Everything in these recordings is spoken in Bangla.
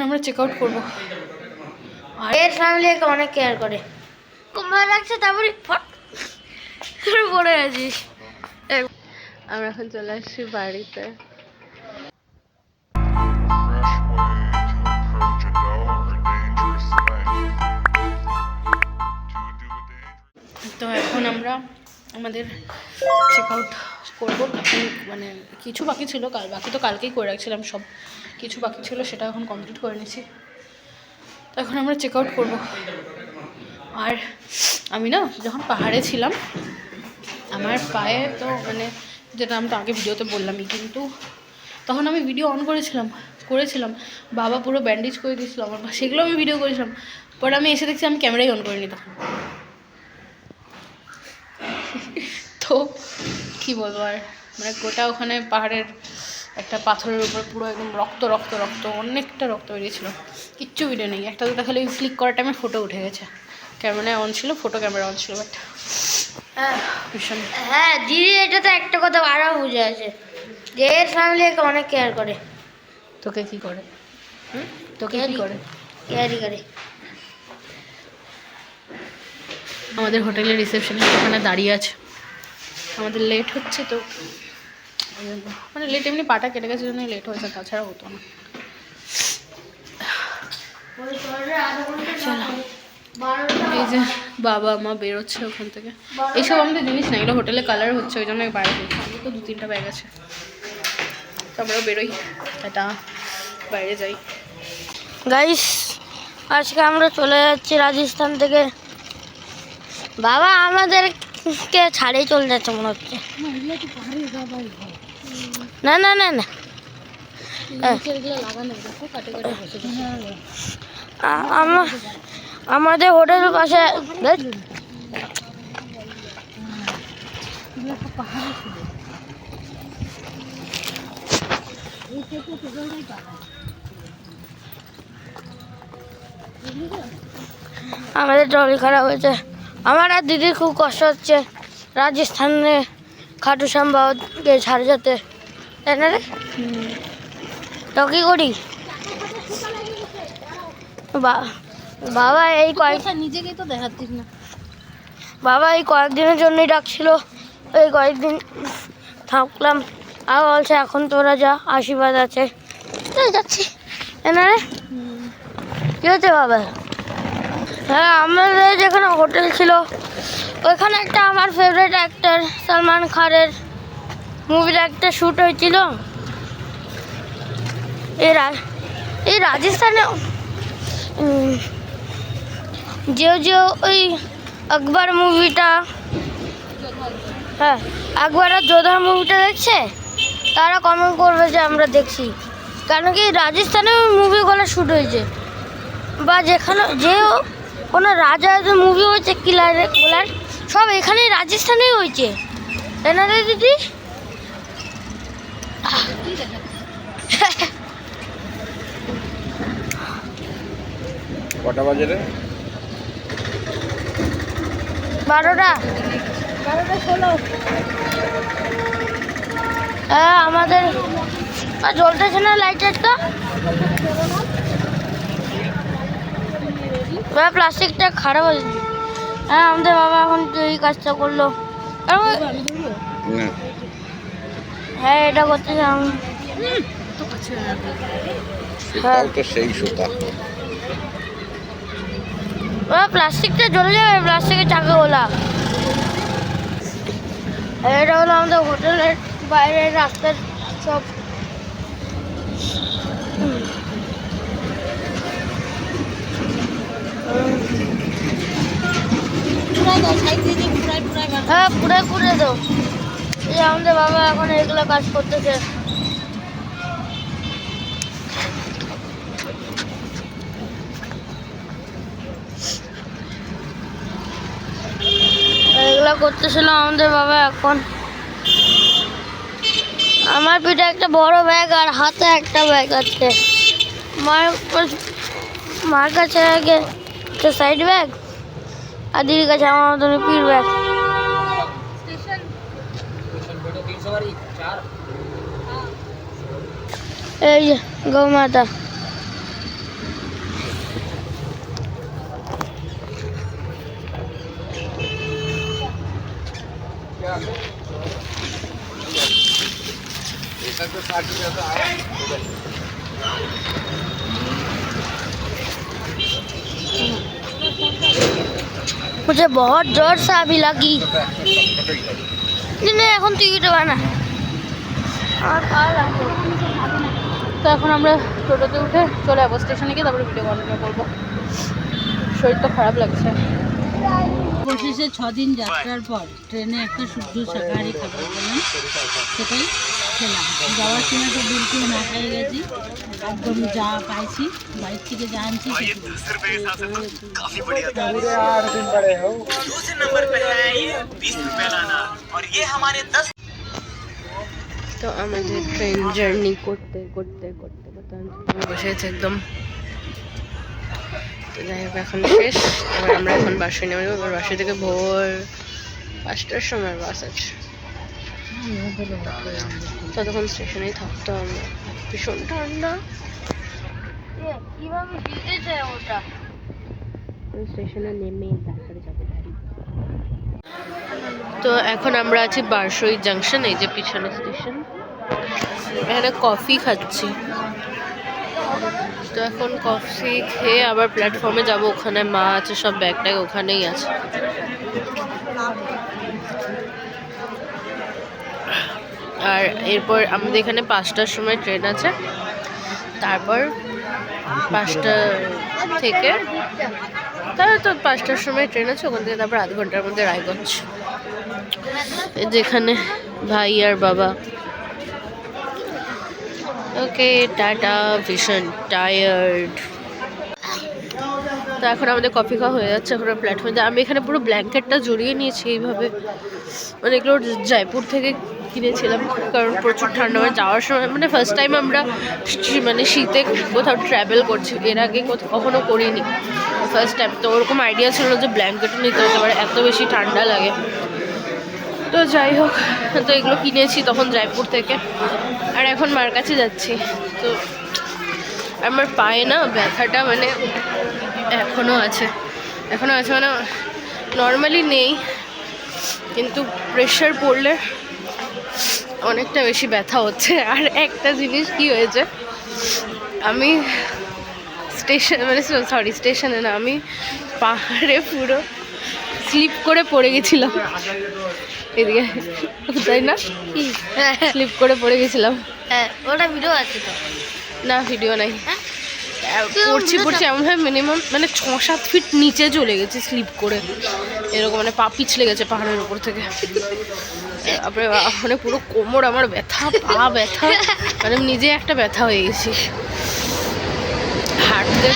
আমরা চেক আউট করবো। আর এর ফ্যামিলি অনেক কেয়ার করে, কুম্ভা লাগছে তারপরে ফট করে পড়ে আছিস। আমরা এখন চলে আসছি বাড়িতে। তো এখন আমরা আমাদের চেক আউট করবো। মানে কিছু বাকি ছিল, বাকি তো কালকেই করে রাখছিলাম, সব কিছু বাকি ছিল সেটা এখন কমপ্লিট করে নিয়েছি। তো এখন আমরা চেক আউট করবো। আর আমি না যখন পাহাড়ে ছিলাম আমার পায়ে তো মানে যেটা আমি তো আগে ভিডিওতে বললামই, কিন্তু তখন আমি ভিডিও অন করেছিলাম বাবা পুরো ব্যান্ডেজ করে দিয়েছিলো আমার পা, সেগুলো আমি ভিডিও করেছিলাম। পরে আমি এসে দেখছি আমি ক্যামেরাই অন করিনি তখন। তো কী বলবো আর, মানে গোটা ওখানে পাহাড়ের একটা পাথরের উপর পুরো একদম রক্ত রক্ত রক্ত, অনেকটা রক্ত বেরিয়েছিলো। কিচ্ছু ভিডিও নেই, একটা দুটো খালি ক্লিক করার টাইমে ফটো উঠে গেছে, ক্যামেরা অন ছিল, ফটো ক্যামেরা অন ছিল। বাট ভীষণ হ্যাঁ দিদি, এটা তো একটা কথা আরও বুঝে আছে যে এর ফ্যামিলি অনেক কেয়ার করে। তোকে কি করে? তোকে কি করে? কেয়ারই করে। আমাদের হোটেলের রিসেপশনিস্ট ওখানে দাঁড়িয়ে আছে, আমাদের লেট হচ্ছে তো মানে লেট, এমনি পাটা কেটে গেছে জন্য লেট হয়েছে, তাছাড়া হতো না। চলো, এই যে বাবা মা বেরোচ্ছে ওখান থেকে। এইসব আমাদের জিনিস না, এগুলো হোটেলে কালার হচ্ছে ওই জন্য বাইরে বেরোচ্ছে। আমাদের তো 2-3টা ব্যাগ আছে, তো আমরাও বেরোই, এটা বাইরে যাই। গাইস আজকে আমরা চলে যাচ্ছি রাজস্থান থেকে। বাবা আমাদেরকে ছাড়েই চলে যাচ্ছে মনে হচ্ছে। না না না না, আমাদের হোটেলের পাশে আমাদের ট্রলি খারাপ হয়েছে। আমার আর দিদির খুব কষ্ট হচ্ছে রাজস্থানে খাটু শ্যাম বাবাকে ছাড়ে যেতে, তাই না রে? তো কি করি বাবা, এই নিজেকেই তো দেখাচ্ছিস না। বাবা এই কয়েকদিনের জন্যই ডাকছিল, এই কয়েকদিন থাকলাম। আর বলছে এখন তোরা যা, আশীর্বাদ আছে, তাই যাচ্ছি, তাই না রে? কী হচ্ছে বাবা? হ্যাঁ, আমাদের যেখানে হোটেল ছিল ওইখানে একটা আমার ফেভারিট অ্যাক্টর সলমান খানের মুভির একটা শ্যুট হয়েছিল। এই রাজস্থানে যে ওই আকবর মুভিটা, হ্যাঁ আকবর আর যোধা মুভিটা দেখছে তারা কমেন্ট করবে যে আমরা দেখছি, কেন কি রাজস্থানে ওই মুভিগুলো শ্যুট হয়েছে। বা যেখানে যে কোনো রাজার মুভি হয়েছে কিলার সব এখানেই রাজস্থানেই হয়েছে, তাই না রে দিদি? কটা বাজে রে? 12টা 16। হ্যাঁ আমাদের জ্বলতেছে না লাইটারটা, প্লাস্টিকটা খারাপ হয়েছে। হ্যাঁ আমাদের বাবা এখন এই কাজটা করলো। হ্যাঁ এটা করতেছে আমি। হ্যাঁ সেই সুতা, প্লাস্টিকটা জ্বলে যাবে, প্লাস্টিকের চাকাগুলা। এটা হলো আমাদের হোটেলের বাইরের রাস্তার সব। হ্যাঁ পুরাই দাও। এই আমাদের বাবা এখন এগুলো কাজ করতেছে। এগুলো করতেছিল আমাদের বাবা এখন। আমার পিঠে একটা বড় ব্যাগ আর হাতে একটা ব্যাগ আছে। মার কাছে আগে একটা সাইড ব্যাগ আর দিদির কাছে আমার মতন পিঠ ব্যাগ। এই যে গৌ মাতা। मुझे बहुत जोर से अभी लगी नहीं এখন তুই এটা বানা আর ভালো লাগে তো এখন আমরা টোটোতে উঠে চলে যাবো স্টেশনে গিয়ে, তারপরে ভিডিও কন্টিনিউ করবো। শরীর তো খারাপ লাগছে। অবশেষে 6 দিন যাত্রার পর ট্রেনে একটা শুদ্ধ শাকাহারি খাবার পেলাম, সেটাই খেলাম। যাওয়ার সময় তো বিলকুল না খেয়ে গেছি, একদম যা পাইছি বাইক থেকে যা আনছি তো আমাদের ট্রেন জার্নি করতে করতে করতে করতে আমি বসে আছি একদম। তো যাই হোক এখন শেষ, এবার আমরা এখন বাসে নেমে যাবো। এবার বাসে থেকে ভোর 5টার সময় বাস আছে, ততক্ষণ স্টেশনেই থাকতে হবে। ভীষণ ঠান্ডা, কিভাবে দিতেছে ওটা স্টেশনে নেমে তারপরে যাবো গাড়ি। তো এখন আমরা আছি বারসই জাংশন, এই যে পিছনে স্টেশন। এখানে কফি খাচ্ছি। তো এখন কফি খেয়ে আবার প্ল্যাটফর্মে যাব, ওখানে মা আছে, সব ব্যাগ ট্যাগ ওখানেই আছে। আর এরপর আমাদের এখানে 5টার সময় ট্রেন আছে, তারপর 5টা থেকে তাহলে তো 5টার সময় ট্রেন আছে, ওখান থেকে তারপর আধ ঘন্টার মধ্যে রায়গঞ্জ। যেখানে ভাই আর বাবা। ওকে টাটা, ভীষণ টায়ার্ড। তো এখন আমাদের কফি খাওয়া হয়ে যাচ্ছে, এখন প্ল্যাটফর্মে আমি এখানে পুরো ব্ল্যাঙ্কেটটা জড়িয়ে নিয়েছি এইভাবে, মানে এগুলো জয়পুর থেকে কিনেছিলাম, কারণ প্রচুর ঠান্ডা। মানে যাওয়ার সময় মানে ফার্স্ট টাইম আমরা মানে শীতে কোথাও ট্রাভেল করছি, এর আগে কখনো করিনি, ফার্স্ট টাইম। তো ওরকম আইডিয়া ছিল যে ব্ল্যাঙ্কেটও নিতে হতে পারে, এত বেশি ঠান্ডা লাগে। তো যাই হোক, তো এগুলো কিনেছি তখন জয়পুর থেকে, আর এখন মার কাছে যাচ্ছি। তো আমার পায়ে না ব্যথাটা মানে এখনও আছে মানে নর্মালি নেই, কিন্তু প্রেশার পড়লে অনেকটা বেশি ব্যথা হচ্ছে। আর একটা জিনিস কি হয়েছে, আমি স্টেশনে না, আমি পাহাড়ে পুরো স্লিপ করে পড়ে গেছিলাম এদিকে, তাই না? স্লিপ করে পড়ে গেছিলাম। হ্যাঁ ওটা ভিডিও আছে তো? না ভিডিও নাই। পড়ছি এমনভাবে মিনিমাম মানে 6-7 ফিট নিচে চলে গেছি স্লিপ করে, এরকম মানে পা পিছলে গেছে পাহাড়ের উপর থেকে। তারপরে মানে পুরো কোমর আমার ব্যথা, পা ব্যথা, মানে নিজে একটা ব্যথা হয়ে গেছি হাঁটতে।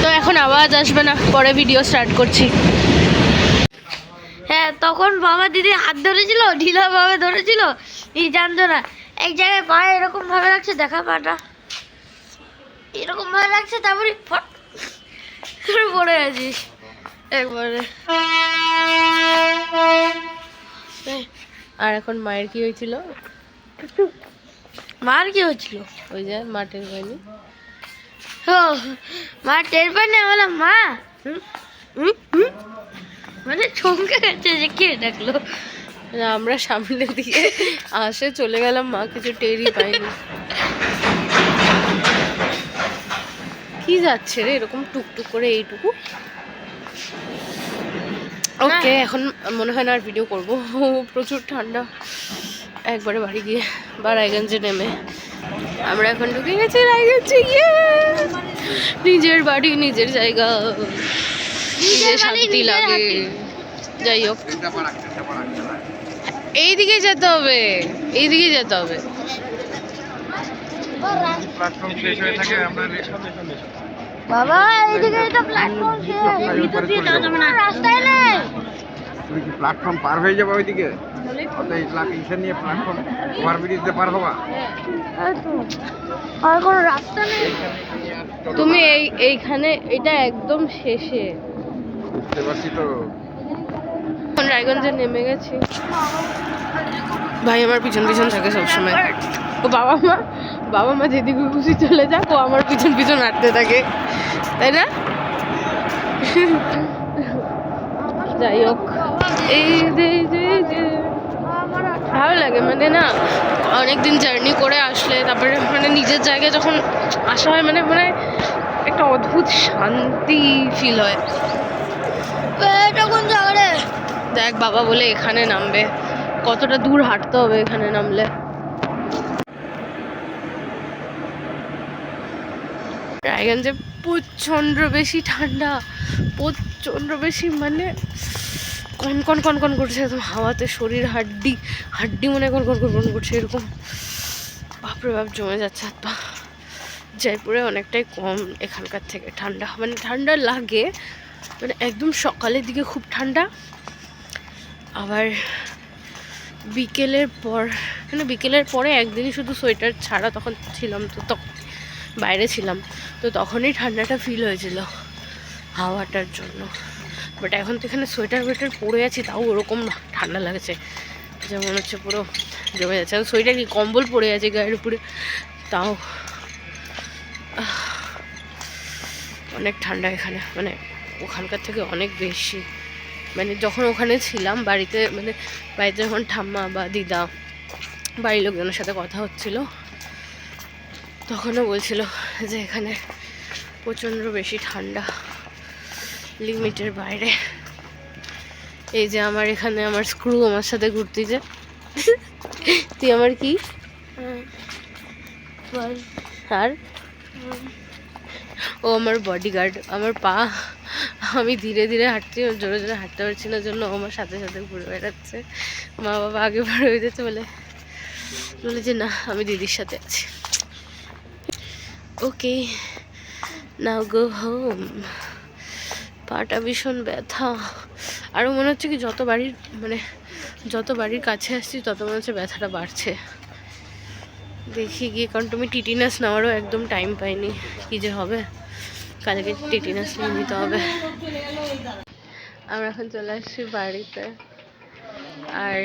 তো এখন আওয়াজ আসবে না, পরে ভিডিও স্টার্ট করছি। হ্যাঁ তখন বাবা দিদি হাত ধরেছিল, ঢিলাভাবে ধরেছিল, এই জানতো না। এক জায়গায় পায়ে এরকম ভাবে লাগছে, দেখা পাটা এরকম ভাবে লাগছে, তারপরে ফট করে পড়ে আছিস একবারে। আর এখন মায়ের কি হয়েছিল? মার কি হয়েছিল? ওই যে মাঠের বাড়ি, ও মা টের পায়নি? বললাম মা, মানে চমকে গেছে যে কে ডাকলো। আমরা সামনে দিয়ে আসে চলে গেলাম, মা কিছু টেরই পাইনি। কি যাচ্ছে রে এরকম টুকটুক করে এইটুকু? ওকে এখন মনে হয় না আর ভিডিও করবো, প্রচুর ঠান্ডা। একবারে বাড়ি গিয়ে বা রায়গঞ্জে নেমে আমরা এখন ঢুকে গেছি রায়গঞ্জে গিয়ে। নিজের বাড়ি, নিজের জায়গা, নিজের শান্তি লাগে। যাই হোক, এইদিকে যেতে হবে, এইদিকে যেতে হবে। বাবা এইদিকে তো প্ল্যাটফর্ম শেষ, ভিতর দিয়ে যাওয়া যাবে না, রাস্তায় নেই। তুমি কি প্ল্যাটফর্ম পার হয়ে যাবে ওইদিকে? নিয়ে প্ল্যাটফর্ম ওভারব্রিজ দিতে পার হবা? আর কোনো রাস্তা নেই। তুমি এইখানে, এটা একদম শেষে। বুঝতে পারছি তো। এখন রায়গঞ্জে নেমে গেছি। ভাই আমার পিছন পিছন থাকে সবসময়। ও বাবা মা যেদিকে খুশি চলে যাক, ও আমার পিছন পিছন হাঁটতে থাকে, তাই না? যাই হোক, এই যে ভালো লাগে মানে না, অনেকদিন জার্নি করে আসলে তারপরে মানে নিজের জায়গায় যখন আসা হয় মানে মানে একটা অদ্ভুত শান্তি ফিল হয়। এটা কোন জায়গা রে? দেখ বাবা বলে এখানে নামবে, কতটা দূর হাঁটতে হবে এখানে নামলে। রায়গঞ্জে প্রচণ্ড বেশি ঠান্ডা, প্রচণ্ড বেশি মানে কনকন কনকন করছে একদম হাওয়াতে, শরীর হাড্ডি হাড্ডি মনে কনকন কনকন করছে এরকম। বাপরে বাপ জমে যাচ্ছে হাত পা। জয়পুরে অনেকটাই কম এখানকার থেকে ঠান্ডা, মানে ঠান্ডা লাগে মানে একদম সকালের দিকে খুব ঠান্ডা, আবার বিকেলের পর মানে বিকেলের পরে একদিনই শুধু সোয়েটার ছাড়া তখন ছিলাম, তো তখন বাইরে ছিলাম, তো তখনই ঠান্ডাটা ফিল হয়েছিল হাওয়াটার জন্য। বাট এখন তো এখানে সোয়েটার ওয়েটার পরে আছি তাও ওরকম ঠান্ডা লাগছে, যেমন হচ্ছে পুরো জমে যাচ্ছে। আমি সোয়েটার কি কম্বল পরে আছি গায়ের উপরে, তাও অনেক ঠান্ডা এখানে, মানে ওখানকার থেকে অনেক বেশি। মানে যখন ওখানে ছিলাম বাড়িতে, মানে বাড়িতে যখন ঠাম্মা বা দিদা বাড়ির লোকজনের সাথে কথা হচ্ছিল তখনও বলছিল যে এখানে প্রচণ্ড বেশি ঠান্ডা, লিমিটের বাইরে। এই যে আমার এখানে আমার স্ক্রু আমার সাথে ঘুরতেছে। তুই আমার কি আর ও আমার বডিগার্ড, আমার পা আমি ধীরে ধীরে হাঁটছি, জোরে জোরে হাঁটতে পারছি না জন্য ও আমার সাথে সাথে ঘুরে বেড়াচ্ছে। মা বাবা আগে বড় হয়ে যেতে বলে যে না আমি দিদির সাথে আছি। ওকে নাও গো হোম। পাটা ভীষণ ব্যথা, আরও মনে হচ্ছে কি যত বাড়ির কাছে আসছি তত মনে হচ্ছে ব্যথাটা বাড়ছে। দেখি গিয়ে, কারণ তুমি টিটিনাস নেওয়ারও একদম টাইম পাইনি, কি যে হবে, কালকে টিটিনাস নিয়ে নিতে হবে। আমরা এখন চলে আসছি বাড়িতে, আর